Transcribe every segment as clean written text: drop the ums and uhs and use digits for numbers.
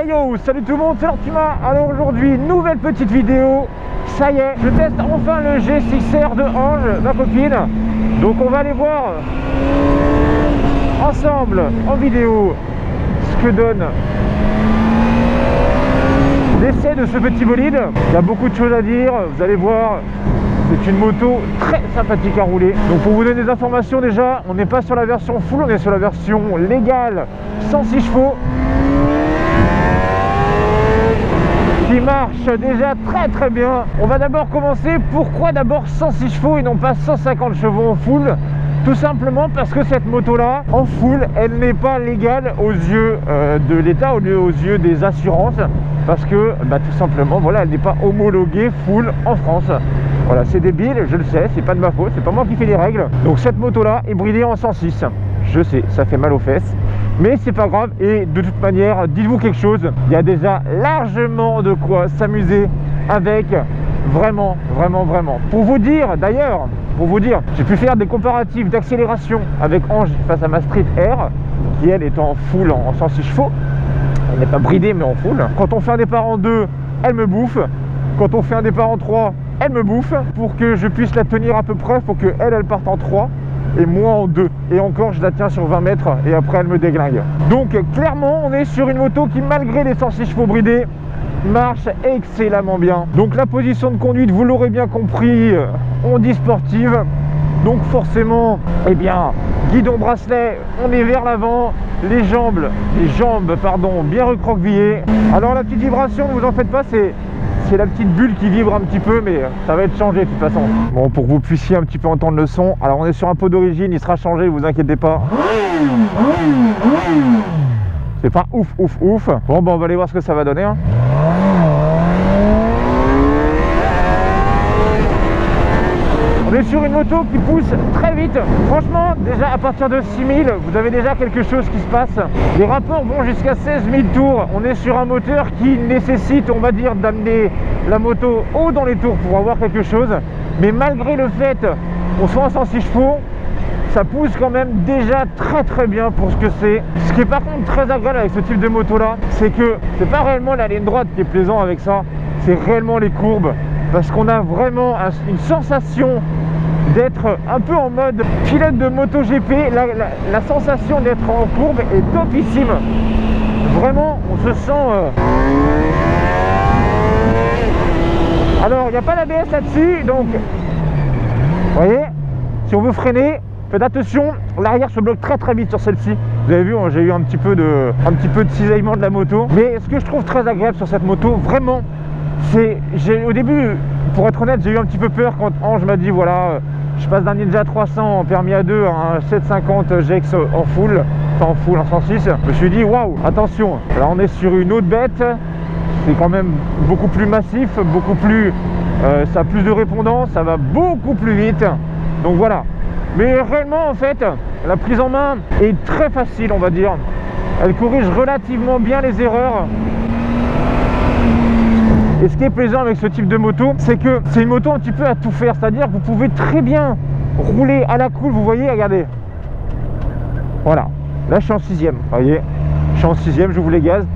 Hey yo, salut tout le monde, c'est l'Ortima. Alors aujourd'hui, nouvelle petite vidéo. Ça y est, je teste enfin le G6R de Ange, ma copine. Donc on va aller voir ensemble en vidéo ce que donne l'essai de ce petit bolide. Il y a beaucoup de choses à dire, vous allez voir. C'est une moto très sympathique à rouler. Donc pour vous donner des informations, déjà, on n'est pas sur la version full, on est sur la version légale 106 chevaux. Qui marche déjà très bien. On va d'abord commencer. Pourquoi d'abord 106 chevaux et non pas 150 chevaux en full? Tout simplement parce que cette moto là en full, elle n'est pas légale aux yeux de l'État, aux yeux des assurances, parce que tout simplement voilà, elle n'est pas homologuée full en France. Voilà, c'est débile, je le sais, c'est pas de ma faute, c'est pas moi qui fais les règles. Donc cette moto là est bridée en 106. Je sais, ça fait mal aux fesses, mais c'est pas grave. Et de toute manière, dites-vous quelque chose, il y a déjà largement de quoi s'amuser avec. Vraiment. Pour vous dire d'ailleurs, j'ai pu faire des comparatifs d'accélération avec Ange face à ma Street R, qui elle est en full en 106 chevaux. Elle n'est pas bridée mais en full. Quand on fait un départ en 2, elle me bouffe. Quand on fait un départ en 3, elle me bouffe. Pour que je puisse la tenir à peu près, il faut que elle parte en 3 et moi en 2. Et encore, je la tiens sur 20 mètres et après elle me déglingue. Donc clairement, on est sur une moto qui, malgré les 106 chevaux bridés, marche excellemment bien. Donc la position de conduite, vous l'aurez bien compris, on dit sportive. Donc forcément, eh bien, guidon bracelet, on est vers l'avant, les jambes bien recroquevillées. Alors la petite vibration, ne vous en faites pas, c'est la petite bulle qui vibre un petit peu, mais ça va être changé de toute façon. Bon, pour que vous puissiez un petit peu entendre le son. Alors on est sur un pot d'origine, il sera changé, vous inquiétez pas. C'est pas ouf. Bon, on va aller voir ce que ça va donner, hein. On est sur une moto qui pousse très vite. Franchement, déjà à partir de 6000, vous avez déjà quelque chose qui se passe. Les rapports vont jusqu'à 16 000 tours. On est sur un moteur qui nécessite, on va dire, d'amener la moto haut dans les tours pour avoir quelque chose. Mais malgré le fait qu'on soit en 106 chevaux, ça pousse quand même déjà très bien pour ce que c'est. Ce qui est par contre très agréable avec ce type de moto là, c'est que c'est pas réellement la ligne droite qui est plaisant avec ça, c'est réellement les courbes. Parce qu'on a vraiment une sensation d'être un peu en mode pilote de MotoGP. La sensation d'être en courbe est topissime. Vraiment, on se sent... Alors, il n'y a pas d'ABS là-dessus, donc... Vous voyez, si on veut freiner, faites attention, l'arrière se bloque très vite sur celle-ci. Vous avez vu, j'ai eu un petit peu de cisaillement de la moto. Mais ce que je trouve très agréable sur cette moto, vraiment, c'est... Au début, pour être honnête, j'ai eu un petit peu peur quand Ange m'a dit, voilà, je passe d'un Ninja 300 en permis à 2 à un 750 GX en full, enfin en full, en 106. Je me suis dit, waouh, attention, là on est sur une autre bête, c'est quand même beaucoup plus massif, beaucoup plus... ça a plus de répondants, ça va beaucoup plus vite. Donc voilà. Mais réellement, en fait, la prise en main est très facile, on va dire. Elle corrige relativement bien les erreurs. Et ce qui est plaisant avec ce type de moto, c'est que c'est une moto un petit peu à tout faire. C'est-à-dire que vous pouvez très bien rouler à la cool, vous voyez, regardez. Voilà, là je suis en 6ème, vous voyez. Je suis en 6ème, je vous les gaz.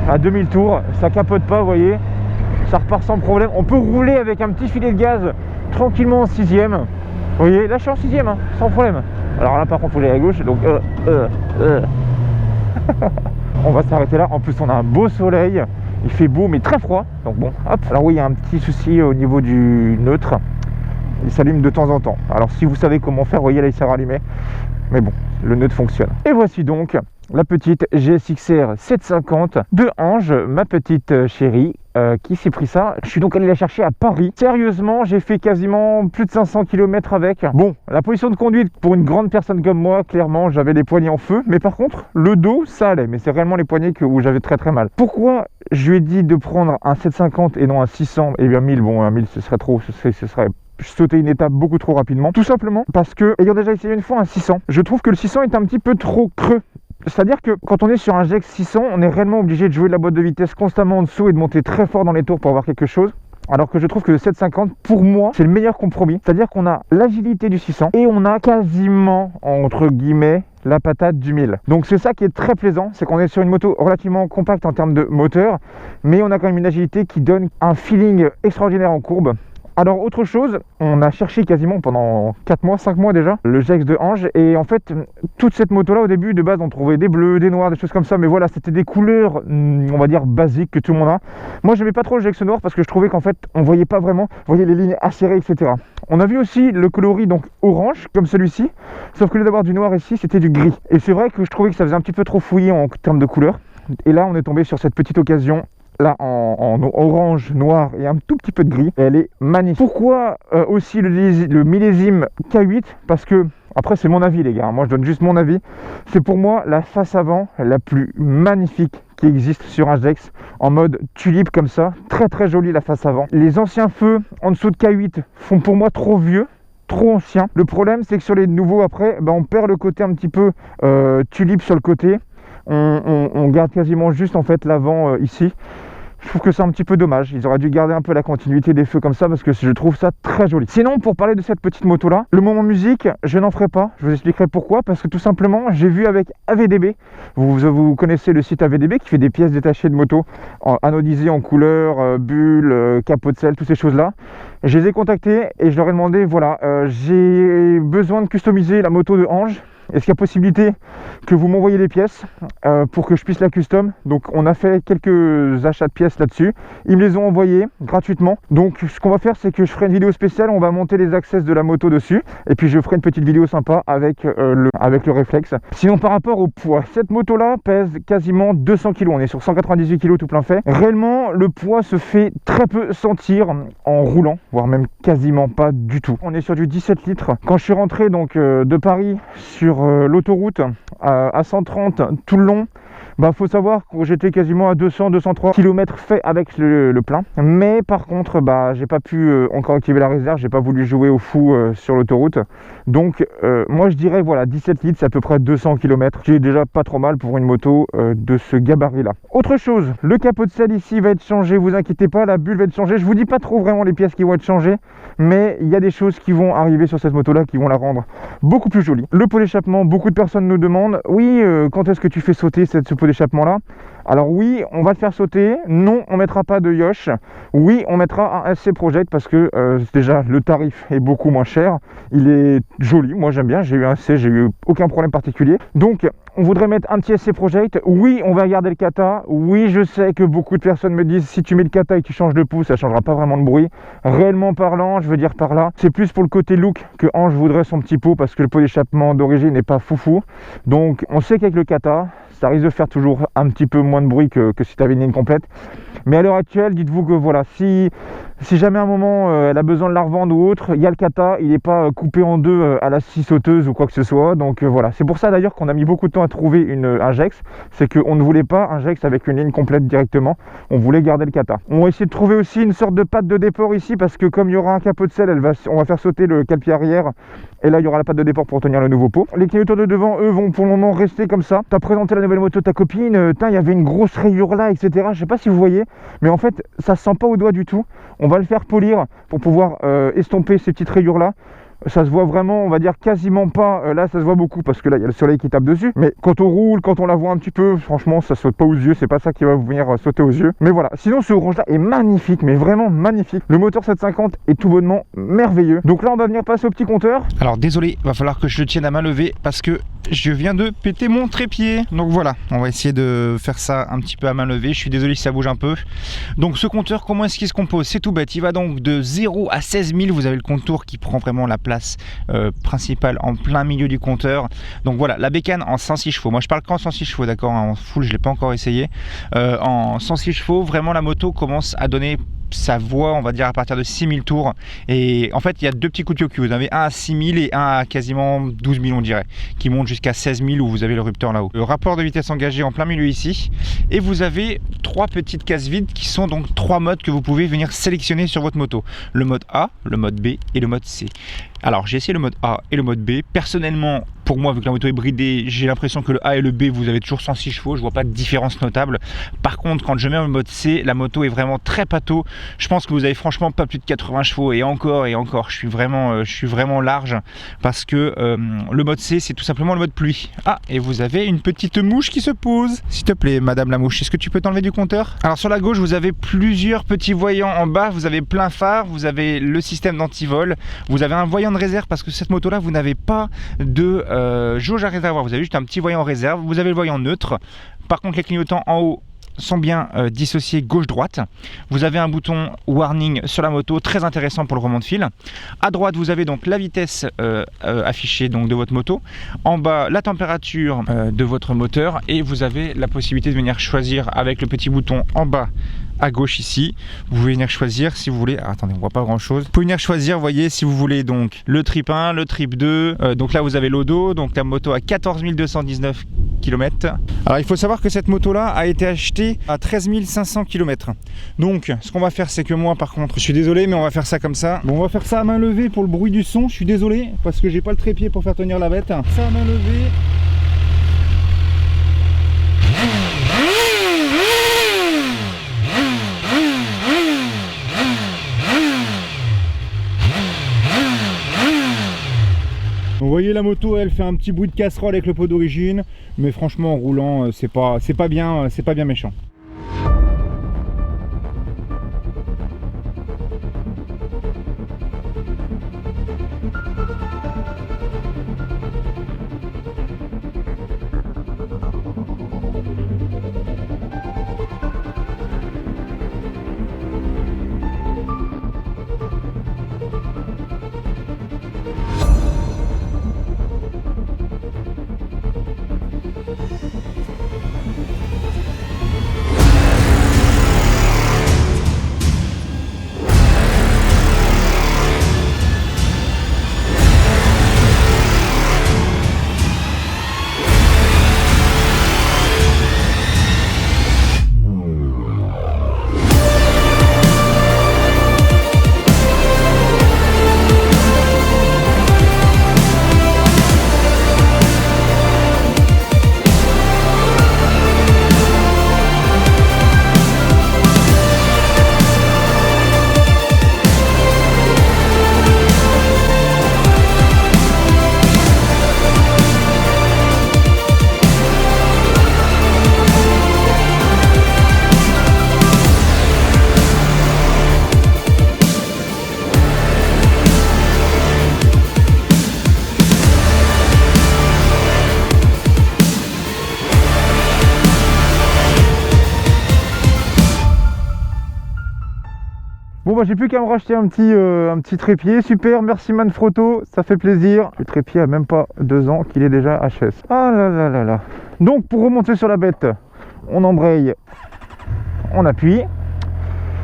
À 2000 tours, ça capote pas, vous voyez. Ça repart sans problème. On peut rouler avec un petit filet de gaz tranquillement en 6ème. Vous voyez, là je suis en 6ème, hein, sans problème. Alors là par contre, il faut aller à gauche, donc... On va s'arrêter là. En plus, on a un beau soleil. Il fait beau mais très froid, donc bon, hop. Alors oui, il y a un petit souci au niveau du neutre, il s'allume de temps en temps. Alors si vous savez comment faire, vous voyez là il s'est rallumé, mais bon, le neutre fonctionne. Et voici donc la petite GSX-R 750 de Ange, ma petite chérie, qui s'est pris ça. Je suis donc allé la chercher à Paris. Sérieusement, j'ai fait quasiment plus de 500 km avec. Bon, la position de conduite pour une grande personne comme moi, clairement, j'avais les poignets en feu. Mais par contre, le dos, ça allait. Mais c'est réellement les poignets où j'avais très mal. Pourquoi je lui ai dit de prendre un 750 et non un 600? Et bien 1000, bon, un 1000 ce serait trop, ce serait sauter une étape beaucoup trop rapidement. Tout simplement parce que, ayant déjà essayé une fois un 600, je trouve que le 600 est un petit peu trop creux. C'est-à-dire que quand on est sur un GX 600, on est réellement obligé de jouer de la boîte de vitesse constamment en dessous et de monter très fort dans les tours pour avoir quelque chose. alors que je trouve que le 750 pour moi c'est le meilleur compromis, c'est à dire qu'on a l'agilité du 600 et on a quasiment entre guillemets la patate du 1000. Donc c'est ça qui est très plaisant, c'est qu'on est sur une moto relativement compacte en termes de moteur, mais on a quand même une agilité qui donne un feeling extraordinaire en courbe. Alors autre chose, on a cherché quasiment pendant 4 mois, 5 mois déjà, le GX de Ange, et en fait toute cette moto là au début de base on trouvait des bleus, des noirs, des choses comme ça, mais voilà c'était des couleurs on va dire basiques que tout le monde a. Moi j'aimais pas trop le GX noir parce que je trouvais qu'en fait on voyait pas vraiment, vous voyez les lignes acérées etc. On a vu aussi le coloris donc orange comme celui-ci, sauf que au lieu d'avoir du noir ici c'était du gris, et c'est vrai que je trouvais que ça faisait un petit peu trop fouillé en termes de couleurs, et là on est tombé sur cette petite occasion là en orange, noir et un tout petit peu de gris, et elle est magnifique. Pourquoi aussi le millésime K8? Parce que, après c'est mon avis les gars, moi je donne juste mon avis, c'est pour moi la face avant la plus magnifique qui existe sur un GX, en mode tulipe comme ça, très très jolie la face avant. Les anciens feux en dessous de K8 font pour moi trop vieux, trop ancien. Le problème c'est que sur les nouveaux après, on perd le côté un petit peu tulipe sur le côté, on garde quasiment juste en fait l'avant ici. Je trouve que c'est un petit peu dommage, ils auraient dû garder un peu la continuité des feux comme ça parce que je trouve ça très joli. Sinon pour parler de cette petite moto là, le moment musique je n'en ferai pas, je vous expliquerai pourquoi, parce que tout simplement j'ai vu avec AVDB, vous connaissez le site AVDB qui fait des pièces détachées de moto anodisées en couleur, bulles, capot de selle, toutes ces choses là. Je les ai contactés et je leur ai demandé voilà, j'ai besoin de customiser la moto de Ange. Est-ce qu'il y a possibilité que vous m'envoyez les pièces pour que je puisse la custom? Donc on a fait quelques achats de pièces là-dessus. Ils me les ont envoyés gratuitement. Donc ce qu'on va faire c'est que je ferai une vidéo spéciale. On va monter les access de la moto dessus. Et puis je ferai une petite vidéo sympa avec le réflexe. Sinon par rapport au poids, cette moto là pèse quasiment 200 kg. On est sur 198 kg tout plein fait. Réellement le poids se fait très peu sentir en roulant, voire même quasiment pas du tout. On est sur du 17 litres. Quand je suis rentré donc de Paris sur l'autoroute à 130 tout le long, faut savoir que j'étais quasiment à 200-203 km fait avec le plein, mais par contre j'ai pas pu encore activer la réserve, j'ai pas voulu jouer au fou sur l'autoroute, donc moi je dirais voilà 17 litres c'est à peu près 200 km, qui est déjà pas trop mal pour une moto de ce gabarit là. Autre chose, le capot de selle ici va être changé, vous inquiétez pas, la bulle va être changée, je vous dis pas trop vraiment les pièces qui vont être changées, mais il y a des choses qui vont arriver sur cette moto là qui vont la rendre beaucoup plus jolie. Le pot d'échappement, beaucoup de personnes nous demandent oui quand est-ce que tu fais sauter ce pot d'échappement là? Alors oui, on va le faire sauter. Non, on mettra pas de Yosh. Oui, on mettra un SC Project parce que déjà le tarif est beaucoup moins cher. Il est joli, moi j'aime bien. J'ai eu un SC, j'ai eu aucun problème particulier. Donc on voudrait mettre un petit SC Project. Oui, on va garder le kata. Oui, je sais que beaucoup de personnes me disent si tu mets le kata et que tu changes de pouce, ça changera pas vraiment de bruit. Réellement parlant, je veux dire par là, c'est plus pour le côté look que Ange voudrait son petit pot parce que le pot d'échappement d'origine n'est pas foufou. Donc on sait qu'avec le kata, ça risque de faire toujours un petit peu moins de bruit que si tu avais une ligne complète. Mais à l'heure actuelle, dites-vous que voilà, si jamais à un moment elle a besoin de la revendre ou autre, il y a le kata, il n'est pas coupé en deux à la scie sauteuse ou quoi que ce soit. Donc voilà, c'est pour ça d'ailleurs qu'on a mis beaucoup de temps à trouver un GX. C'est qu'on ne voulait pas un GX avec une ligne complète directement, on voulait garder le kata. On va essayer de trouver aussi une sorte de patte de déport ici parce que comme il y aura un capot de selle, on va faire sauter le cale-pied arrière. Et là il y aura la patte de déport pour tenir le nouveau pot. Les clignoteurs de devant eux vont pour le moment rester comme ça. Tu as présenté la nouvelle moto de ta copine, il y avait une grosse rayure là etc. Je sais pas si vous voyez, mais en fait ça se sent pas au doigt du tout. On va le faire polir pour pouvoir estomper ces petites rayures là. Ça se voit vraiment, on va dire quasiment pas, là ça se voit beaucoup parce que là il y a le soleil qui tape dessus, mais quand on roule, quand on la voit un petit peu, franchement ça saute pas aux yeux, c'est pas ça qui va venir sauter aux yeux. Mais voilà, sinon ce orange là est magnifique, mais vraiment magnifique. Le moteur 750 est tout bonnement merveilleux. Donc là on va venir passer au petit compteur. Alors désolé, va falloir que je le tienne à main levée parce que je viens de péter mon trépied. Donc voilà, on va essayer de faire ça un petit peu à main levée. Je suis désolé si ça bouge un peu. Donc ce compteur, comment est-ce qu'il se compose? C'est tout bête, il va donc de 0 à 16 000, vous avez le contour qui prend vraiment la place principale en plein milieu du compteur. Donc voilà, la bécane en 106 chevaux. Moi je parle qu'en 106 chevaux, d'accord, en full je l'ai pas encore essayé. En 106 chevaux, vraiment la moto commence à donner sa voix, on va dire à partir de 6000 tours, et en fait il y a deux petits coups de cul, vous avez un à 6000 et un à quasiment 12 000 on dirait, qui monte jusqu'à 16 000 où vous avez le rupteur là-haut. Le rapport de vitesse engagé en plein milieu ici, et vous avez trois petites cases vides qui sont donc trois modes que vous pouvez venir sélectionner sur votre moto, le mode A, le mode B et le mode C. Alors j'ai essayé le mode A et le mode B. Personnellement, pour moi, vu que la moto est bridée, j'ai l'impression que le A et le B, vous avez toujours 106 chevaux, je vois pas de différence notable. Par contre, quand je mets le mode C, la moto est vraiment très pâteau. Je pense que vous avez franchement pas plus de 80 chevaux et encore, je suis vraiment large parce que le mode C, c'est tout simplement le mode pluie. Ah, et vous avez une petite mouche qui se pose. S'il te plaît, madame la mouche, est-ce que tu peux t'enlever du compteur? Alors sur la gauche, vous avez plusieurs petits voyants en bas, vous avez plein phare, vous avez le système d'antivol, vous avez un voyant de réserve parce que cette moto là, vous n'avez pas de jauge à réservoir, vous avez juste un petit voyant en réserve, vous avez le voyant neutre. Par contre les clignotants en haut sont bien dissociés gauche-droite. Vous avez un bouton warning sur la moto, très intéressant pour le remonte fil. À droite vous avez donc la vitesse affichée donc de votre moto, en bas la température de votre moteur, et vous avez la possibilité de venir choisir avec le petit bouton en bas à gauche ici, vous pouvez venir choisir si vous voulez, attendez on voit pas grand chose, vous pouvez venir choisir, vous voyez, si vous voulez donc le trip 1, le trip 2, donc là vous avez l'odo, donc la moto à 14 219 km. Alors il faut savoir que cette moto là a été achetée à 13 500 km. Donc ce qu'on va faire, c'est que moi par contre, je suis désolé mais on va faire ça comme ça. Bon, on va faire ça à main levée pour le bruit du son, je suis désolé parce que j'ai pas le trépied pour faire tenir la bête. Ça à main levée. Vous voyez la moto, elle fait un petit bruit de casserole avec le pot d'origine, mais franchement en roulant c'est pas bien méchant. Bon bah j'ai plus qu'à me racheter un petit trépied, super, merci Manfrotto, ça fait plaisir. Le trépied a même pas 2 ans qu'il est déjà HS. Ah là là là là. Donc pour remonter sur la bête, on embraye, on appuie.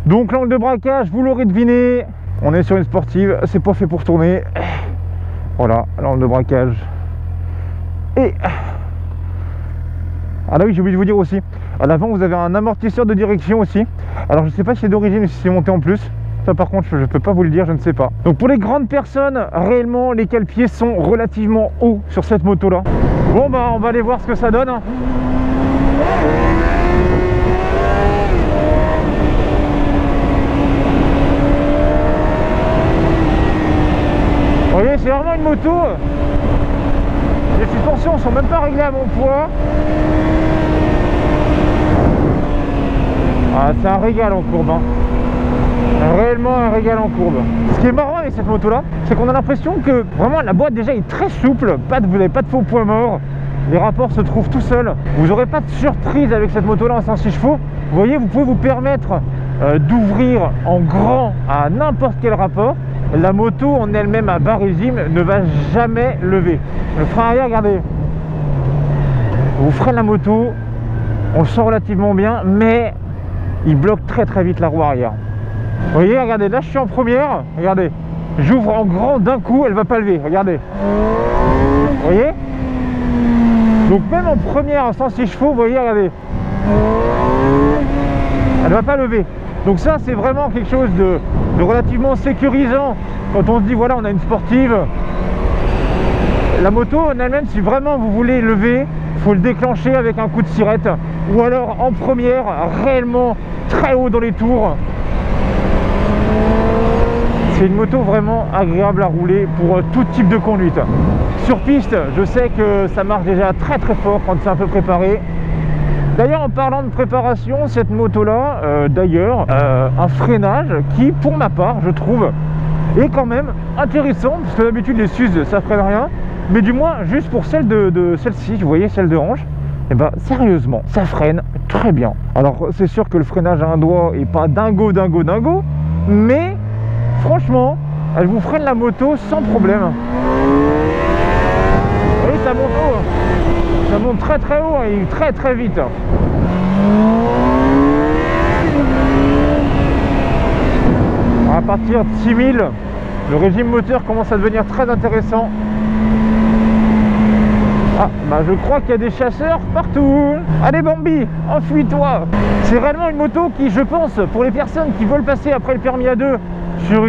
Donc l'angle de braquage, vous l'aurez deviné, on est sur une sportive, c'est pas fait pour tourner. Voilà, l'angle de braquage. Et ah là oui, j'ai oublié de vous dire aussi, à l'avant vous avez un amortisseur de direction aussi. Alors je sais pas si c'est d'origine ou si c'est monté en plus. Ça par contre je peux pas vous le dire, je ne sais pas. Donc pour les grandes personnes, réellement les cale-pieds sont relativement hauts sur cette moto là. Bon bah on va aller voir ce que ça donne. Vous voyez, c'est vraiment une moto. Les suspensions sont même pas réglées à mon poids. Ah, c'est un régal en courbe, hein. Réellement un régal en courbe. Ce qui est marrant avec cette moto là, c'est qu'on a l'impression que vraiment la boîte déjà est très souple, vous n'avez pas de faux points morts, les rapports se trouvent tout seuls, vous n'aurez pas de surprise avec cette moto là en 106 chevaux. Vous voyez, vous pouvez vous permettre d'ouvrir en grand à n'importe quel rapport. La moto en elle-même à bas régime ne va jamais lever. Le frein arrière, regardez, vous freinez la moto, on le sent relativement bien, mais il bloque très très vite la roue arrière. Vous voyez, regardez, là je suis en première, regardez, j'ouvre en grand d'un coup, elle va pas lever, regardez. Vous voyez? Donc même en première à 106 chevaux, vous voyez, regardez, elle ne va pas lever. Donc ça c'est vraiment quelque chose de relativement sécurisant quand on se dit voilà, on a une sportive. La moto en elle-même, si vraiment vous voulez lever, il faut le déclencher avec un coup de sirette ou alors en première, réellement très haut dans les tours. C'est une moto vraiment agréable à rouler pour tout type de conduite. Sur piste, je sais que ça marche déjà très très fort quand c'est un peu préparé. D'ailleurs, en parlant de préparation, cette moto-là, un freinage qui, pour ma part, je trouve, est quand même intéressant, parce que d'habitude les Suze, ça freine rien. Mais du moins, juste pour celle de celle-ci, vous voyez, celle de hanche, et ben sérieusement, ça freine très bien. Alors, c'est sûr que le freinage à un doigt est pas dingo, mais franchement, elle vous freine la moto sans problème. Vous voyez, ça monte haut. Ça monte très très haut et très très vite. À partir de 6000, le régime moteur commence à devenir très intéressant. Ah, bah je crois qu'il y a des chasseurs partout. Allez Bambi, enfuis-toi. C'est réellement une moto qui, je pense, pour les personnes qui veulent passer après le permis A2 sur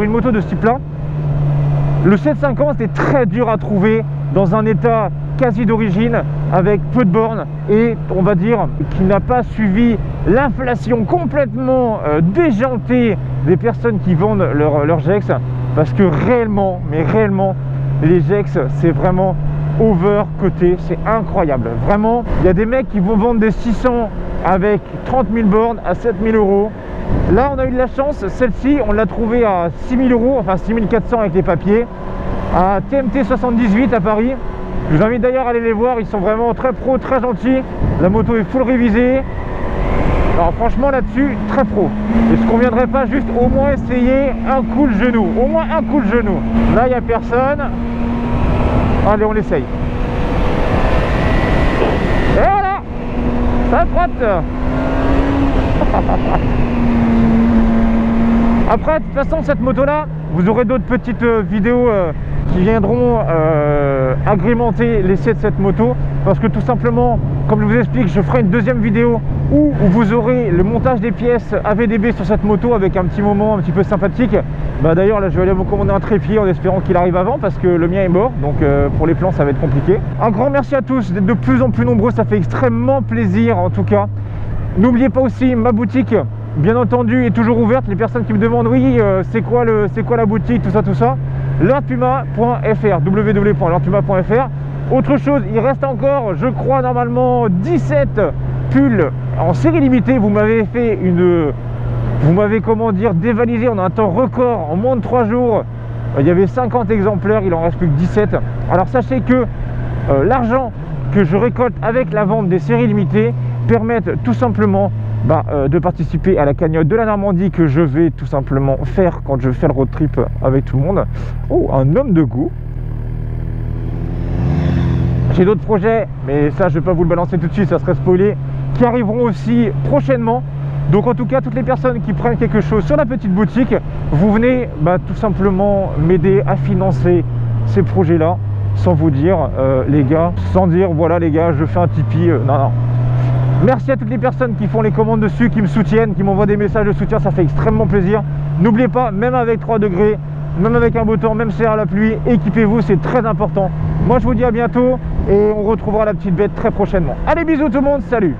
une moto de ce type-là, le 750 est très dur à trouver dans un état quasi d'origine, avec peu de bornes et on va dire qui n'a pas suivi l'inflation complètement déjantée des personnes qui vendent leurs Gex, parce que réellement, les Gex c'est vraiment overcoté, c'est incroyable. Vraiment, il y a des mecs qui vont vendre des 600 avec 30 000 bornes à 7 000 euros. Là on a eu de la chance, celle-ci on l'a trouvée à 6 000 euros, enfin 6 400 avec les papiers, à TMT 78 à Paris. Je vous invite d'ailleurs à aller les voir, ils sont vraiment très pro, très gentils. La moto est full révisée. Alors franchement là-dessus, très pro. Est-ce qu'on viendrait pas juste au moins essayer un coup le genou? Au moins un coup le genou. Là il n'y a personne. Allez, on l'essaye. Et voilà, ça frotte. Après, de toute façon, cette moto-là, vous aurez d'autres petites vidéos qui viendront agrémenter l'essai de cette moto, parce que tout simplement, comme je vous explique, je ferai une deuxième vidéo où vous aurez le montage des pièces AVDB sur cette moto avec un petit moment un petit peu sympathique. Bah d'ailleurs là je vais aller me commander un trépied en espérant qu'il arrive avant, parce que le mien est mort, donc pour les plans ça va être compliqué. Un grand merci à tous d'être de plus en plus nombreux, ça fait extrêmement plaisir en tout cas. N'oubliez pas aussi ma boutique, bien entendu, est toujours ouverte. Les personnes qui me demandent oui c'est quoi la boutique, tout ça, learnpuma.fr, www.learnpuma.fr. Autre chose, il reste encore, je crois normalement 17 pulls en série limitée. Vous m'avez fait comment dire, dévalisé en un temps record, en moins de 3 jours. Il y avait 50 exemplaires, il en reste plus que 17. Alors sachez que l'argent que je récolte avec la vente des séries limitées permettent tout simplement de participer à la cagnotte de la Normandie que je vais tout simplement faire quand je fais le road trip avec tout le monde. Oh, un homme de goût. J'ai d'autres projets, mais ça je ne vais pas vous le balancer tout de suite, ça serait spoilé, qui arriveront aussi prochainement. Donc en tout cas, toutes les personnes qui prennent quelque chose sur la petite boutique, vous venez tout simplement m'aider à financer ces projets-là, sans vous dire les gars, sans dire voilà les gars, je fais un Tipeee, non. Merci à toutes les personnes qui font les commandes dessus, qui me soutiennent, qui m'envoient des messages de soutien, ça fait extrêmement plaisir. N'oubliez pas, même avec 3 degrés, même avec un beau temps, même si c'est à la pluie, équipez-vous, c'est très important. Moi je vous dis à bientôt et on retrouvera la petite bête très prochainement. Allez, bisous tout le monde, salut!